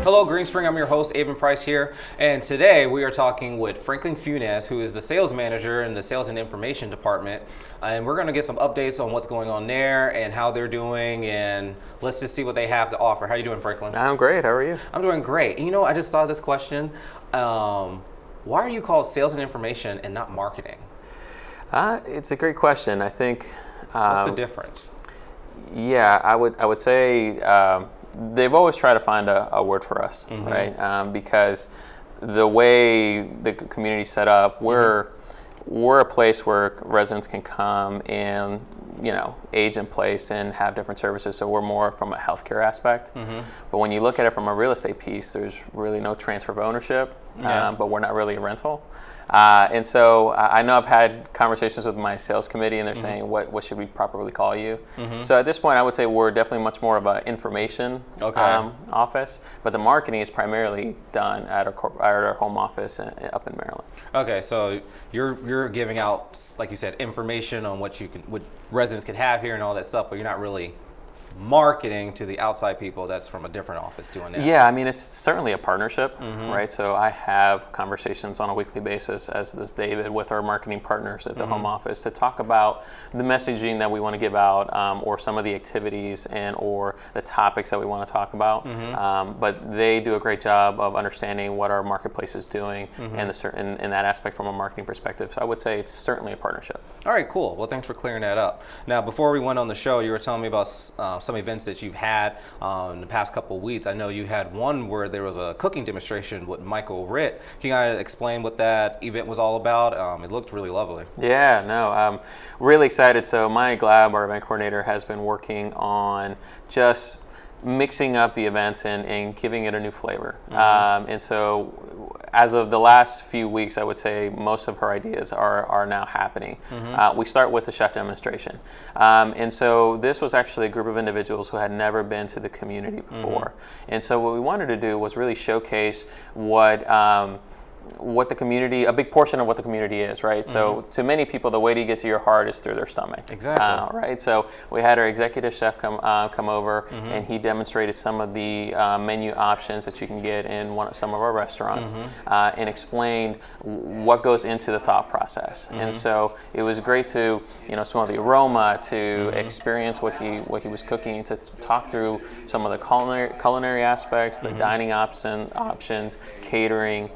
Hello, Greenspring. I'm your host, Avan Price here, and today we are talking with Franklin Funes, who is the sales manager in the Sales and Information Department, and we're going to get some updates on what's going on there and how they're doing, and let's just see what they have to offer. How you doing, Franklin? I'm great. How are you? I'm doing great. You know, I just thought of this question. Why are you called Sales and Information and not Marketing? It's a great question. I think. What's the difference? Yeah, I would say they've always tried to find a word for us, right? Because the way the community's set up, we're a place where residents can come and age in place and have different services. So we're more from a healthcare aspect. But when you look at it from a real estate piece, there's really no transfer of ownership. But we're not really a rental. And so I know I've had conversations with my sales committee, and they're saying, what should we properly call you? So at this point, I would say we're definitely much more of an information office, but the marketing is primarily done at our home office up in Maryland. Okay, so you're giving out, like you said, information on what residents can have here and all that stuff, but you're not really marketing to the outside people that's from a different office doing that. Yeah, I mean, it's certainly a partnership, right? So I have conversations on a weekly basis, as does David, with our marketing partners at the home office to talk about the messaging that we want to give out, or some of the activities or the topics that we want to talk about. But they do a great job of understanding what our marketplace is doing and in that aspect from a marketing perspective. So I would say it's certainly a partnership. All right, cool. Well, thanks for clearing that up. Now, before we went on the show, you were telling me about some events that you've had in the past couple of weeks. I know you had one where there was a cooking demonstration with Michael Ritt. Can you kind of explain what that event was all about? It looked really lovely. Yeah, no, I'm really excited. So Mike Glab, our event coordinator, has been working on just mixing up the events and giving it a new flavor. And so as of the last few weeks, I would say most of her ideas are now happening. We start with the chef demonstration. And so this was actually a group of individuals who had never been to the community before. And so what we wanted to do was really showcase what the community, a big portion of what the community is, right? So to many people, the way to get to your heart is through their stomach. Exactly. Right. So we had our executive chef come over, and he demonstrated some of the menu options that you can get in some of our restaurants, and explained what goes into the thought process. And so it was great to smell the aroma, to experience what he was cooking, to talk through some of the culinary aspects, the dining options, catering,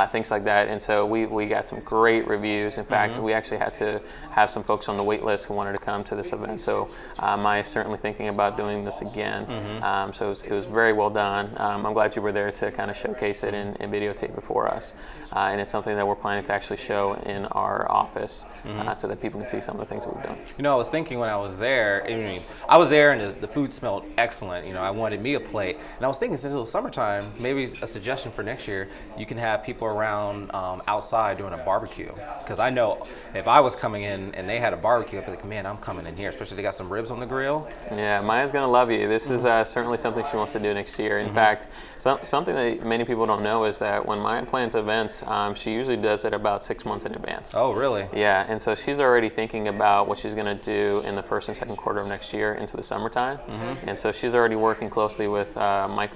things like that. And so we got some great reviews. In fact, we actually had to have some folks on the wait list who wanted to come to this event. So Maya's certainly thinking about doing this again. So it was very well done. I'm glad you were there to kind of showcase it and videotape it for us. And it's something that we're planning to actually show in our office so that people can see some of the things that we've done. I was thinking when I was there, I was there and the food smelled excellent. I wanted me a plate. And I was thinking, since it was summertime, maybe a suggestion for next year, you can have people around outside doing a barbecue. Because I know if I was coming in and they had a barbecue, I'd be like, man, I'm coming in here, especially if they got some ribs on the grill. Yeah, Maya's going to love you. This is certainly something she wants to do next year. In fact, something that many people don't know is that when Maya plans events, she usually does it about 6 months in advance. Oh, really? Yeah, and so she's already thinking about what she's going to do in the first and second quarter of next year into the summertime. And so she's already working closely with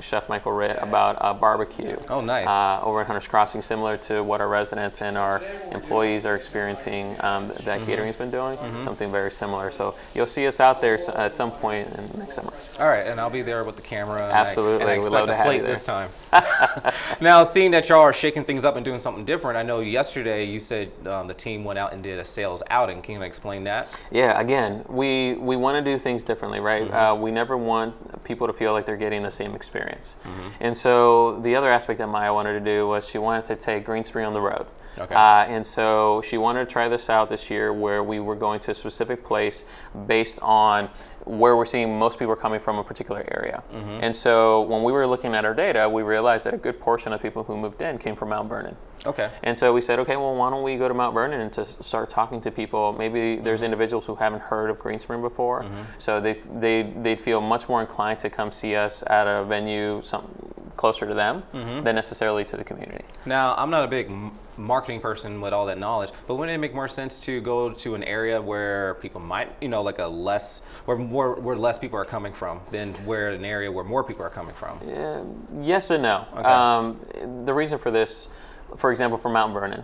Chef Michael Ritt about a barbecue. Oh, nice. Over at Hunter's Crossing, similar to what our residents and our employees are experiencing that catering's been doing, something very similar. So you'll see us out there at some point in next summer. All right, and I'll be there with the camera. Absolutely. And I expect a plate this time. Now, seeing that y'all are shaking things up and doing something different, I know yesterday you said the team went out and did a sales outing. Can you explain that? Yeah, again, we want to do things differently, right? We never want people to feel like they're getting the same experience. And so the other aspect that Maya wanted to do was she wanted to take Greenspring on the road. Okay. And so she wanted to try this out this year, where we were going to a specific place based on where we're seeing most people are coming from a particular area. And so when we were looking at our data, we realized that a good portion of people who moved in came from Mount Vernon. Okay. And so we said, okay, well, why don't we go to Mount Vernon and to start talking to people? Maybe there's individuals who haven't heard of Greenspring before, so they'd feel much more inclined to come see us at a venue closer to them than necessarily to the community. Now, I'm not a big marketing person with all that knowledge, but wouldn't it make more sense to go to an area where people might, like where less people are coming from than where an area where more people are coming from? Yes and no. Okay. The reason for this, for example, for Mount Vernon,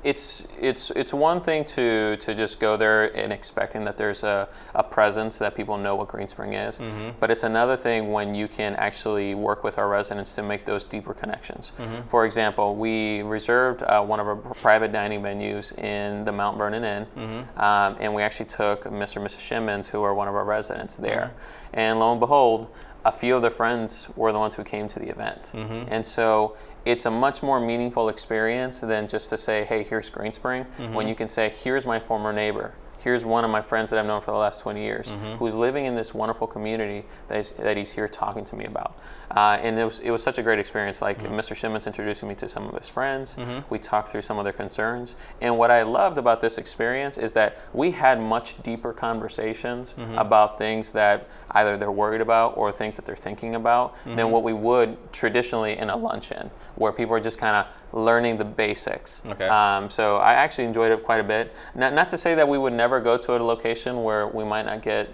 it's one thing to just go there and expecting that there's a presence that people know what Green Spring is, but it's another thing when you can actually work with our residents to make those deeper connections. For example, we reserved one of our private dining venues in the Mount Vernon Inn, and we actually took Mr. and Mrs. Shimmons, who are one of our residents there, and lo and behold, a few of their friends were the ones who came to the event. And so it's a much more meaningful experience than just to say, hey, here's Green Spring, when you can say, here's my former neighbor. Here's one of my friends that I've known for the last 20 years who's living in this wonderful community that he's here talking to me about. And it was such a great experience. Like Mr. Shimmons introducing me to some of his friends. We talked through some of their concerns. And what I loved about this experience is that we had much deeper conversations about things that either they're worried about or things that they're thinking about than what we would traditionally in a luncheon, where people are just kind of learning the basics. Okay. So I actually enjoyed it quite a bit. Not to say that we would never go to a location where we might not get,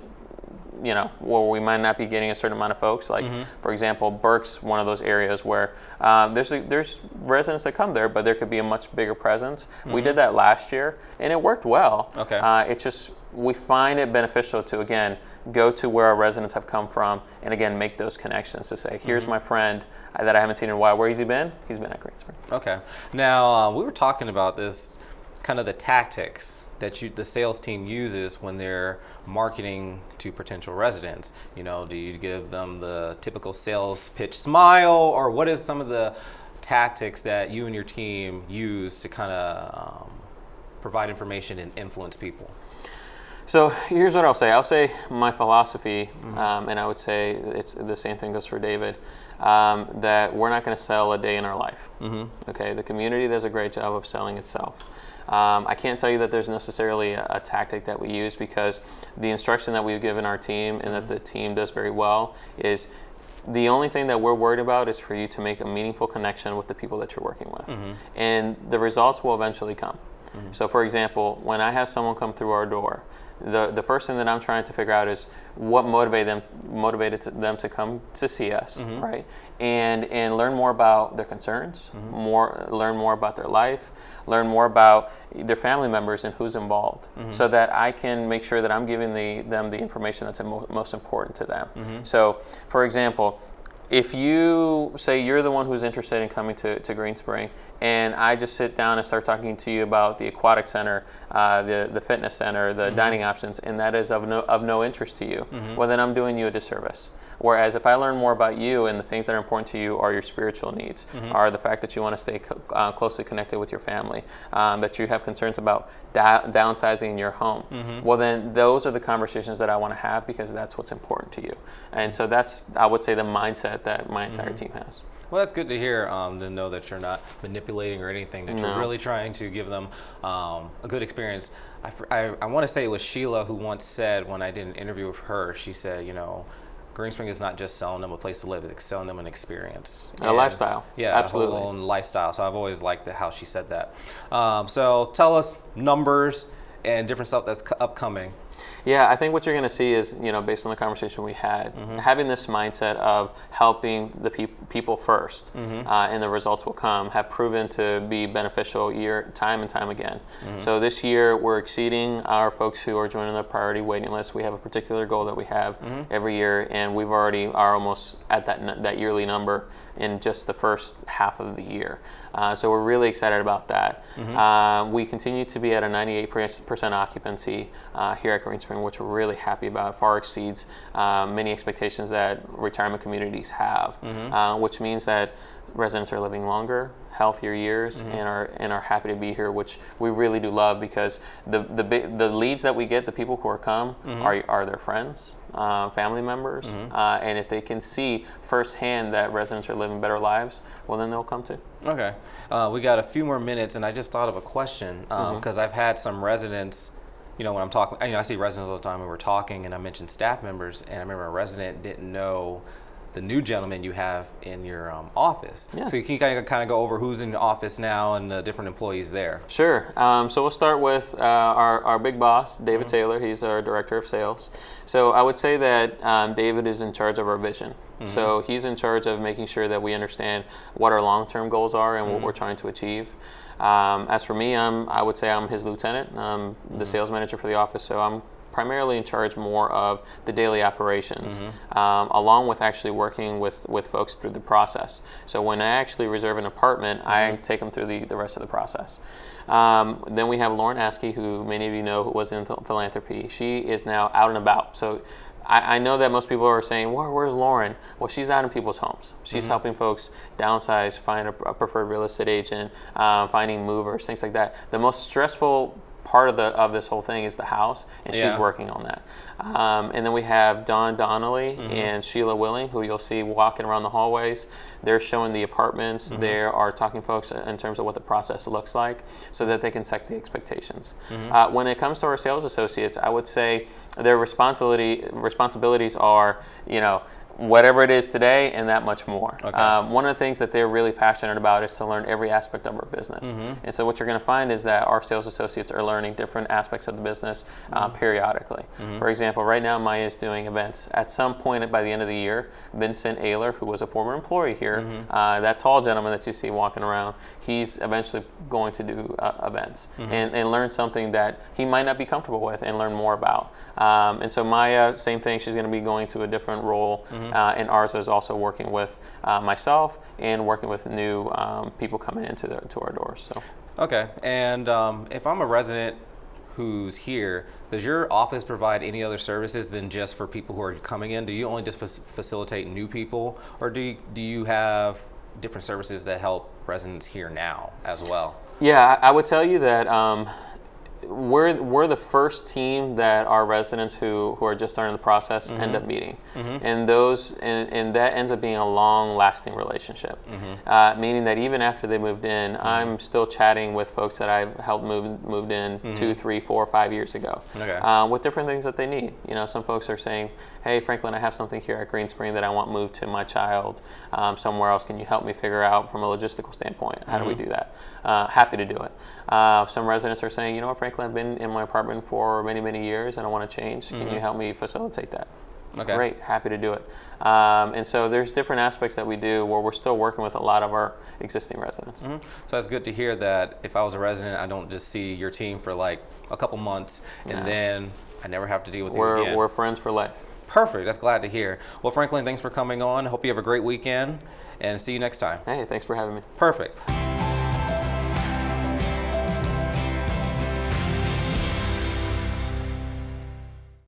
where we might not be getting a certain amount of folks. Like, for example, Burke's one of those areas where there's residents that come there, but there could be a much bigger presence. We did that last year, and it worked well. Okay. It's just, we find it beneficial to, again, go to where our residents have come from and, again, make those connections to say, here's my friend that I haven't seen in a while. Where has he been? He's been at Green Spring. Okay. Now, we were talking about this, kind of the tactics that the sales team uses when they're marketing to potential residents. Do you give them the typical sales pitch smile, or what is some of the tactics that you and your team use to kind of provide information and influence people? So here's what I'll say. I'll say my philosophy, and I would say it's the same thing goes for David, that we're not going to sell a day in our life. Okay, the community does a great job of selling itself. I can't tell you that there's necessarily a tactic that we use, because the instruction that we've given our team and that the team does very well is the only thing that we're worried about is for you to make a meaningful connection with the people that you're working with. And the results will eventually come. So for example, when I have someone come through our door, the first thing that I'm trying to figure out is what motivated them to come to see us, right? And learn more about their concerns, learn more about their life, learn more about their family members and who's involved, so that I can make sure that I'm giving them the information that's most important to them. So, for example, if you say you're the one who's interested in coming to Green Spring, and I just sit down and start talking to you about the aquatic center, the fitness center, the dining options, and that is of no interest to you, well, then I'm doing you a disservice. Whereas if I learn more about you and the things that are important to you are your spiritual needs, are the fact that you want to stay closely connected with your family, that you have concerns about downsizing in your home, well, then those are the conversations that I want to have, because that's what's important to you. And so that's, I would say, the mindset that my entire team has. Well, that's good to hear, to know that you're not manipulating or anything, that you're really trying to give them a good experience. I want to say it was Sheila who once said, when I did an interview with her, she said, Green Spring is not just selling them a place to live, it's selling them an experience. A lifestyle. Yeah, absolutely. A whole lifestyle. So I've always liked how she said that. So tell us numbers and different stuff that's upcoming. Yeah, I think what you're going to see is, based on the conversation we had, having this mindset of helping the people first, and the results will come, have proven to be beneficial time and time again. So this year, we're exceeding our folks who are joining the priority waiting list. We have a particular goal that we have every year, and we've already are almost at that yearly number in just the first half of the year. So we're really excited about that. We continue to be at a 98% occupancy here at Green Spring, which we're really happy about. Far exceeds many expectations that retirement communities have, which means that residents are living longer, healthier years, and are happy to be here, which we really do love, because the leads that we get, the people who are come, are their friends, family members, and if they can see firsthand that residents are living better lives, well, then they'll come too. Okay, we got a few more minutes, and I just thought of a question, because I've had some residents, when I'm talking, I see residents all the time, and we're talking, and I mentioned staff members, and I remember a resident didn't know the new gentleman you have in your office. Yeah. So you can kind of go over who's in the office now and the different employees there. Sure. So we'll start with our big boss, David Taylor. He's our director of sales. So I would say that David is in charge of our vision. So he's in charge of making sure that we understand what our long-term goals are and what we're trying to achieve. As for me, I would say I'm his lieutenant. I'm the sales manager for the office, so I'm primarily in charge more of the daily operations, along with actually working with folks through the process. So when I actually reserve an apartment, I take them through the rest of the process. Then we have Lauren Askey, who many of you know who was in philanthropy. She is now out and about. So I know that most people are saying, where's Lauren? Well, she's out in people's homes. She's helping folks downsize, find a preferred real estate agent, finding movers, things like that. The most stressful part of this whole thing is the house, and she's working on that. And then we have Dawn Donnelly and Sheila Willing, who you'll see walking around the hallways. They're showing the apartments. They are talking folks in terms of what the process looks like so that they can set the expectations. When it comes to our sales associates, I would say their responsibilities are, whatever it is today and that much more. Okay. One of the things that they're really passionate about is to learn every aspect of our business. And so what you're going to find is that our sales associates are learning different aspects of the business periodically. For example, right now Maya is doing events. At some point by the end of the year, Vincent Ayler, who was a former employee here, that tall gentleman that you see walking around, he's eventually going to do events and learn something that he might not be comfortable with and learn more about. And so Maya, same thing, she's going to be going to a different role. And ours is also working with myself and working with new people coming into our doors. So. Okay, and if I'm a resident who's here, does your office provide any other services than just for people who are coming in? Do you only just facilitate new people, or do you have different services that help residents here now as well? Yeah, I would tell you that we're the first team that our residents who are just starting the process end up meeting, and that ends up being a long-lasting relationship. Meaning that even after they moved in, I'm still chatting with folks that I've helped moved in 2, 3, 4, 5 years ago, with different things that they need. Some folks are saying, "Hey, Franklin, I have something here at Green Spring that I want moved to my child somewhere else. Can you help me figure out from a logistical standpoint how do we do that?" Happy to do it. Some residents are saying, Franklin, I've been in my apartment for many, many years and I want to change. Can you help me facilitate that? Okay. Great, happy to do it. And so there's different aspects that we do where we're still working with a lot of our existing residents. So that's good to hear that if I was a resident, I don't just see your team for like a couple months and then I never have to deal with you again. We're friends for life. Perfect, that's glad to hear. Well, Franklin, thanks for coming on. Hope you have a great weekend and see you next time. Hey, thanks for having me. Perfect.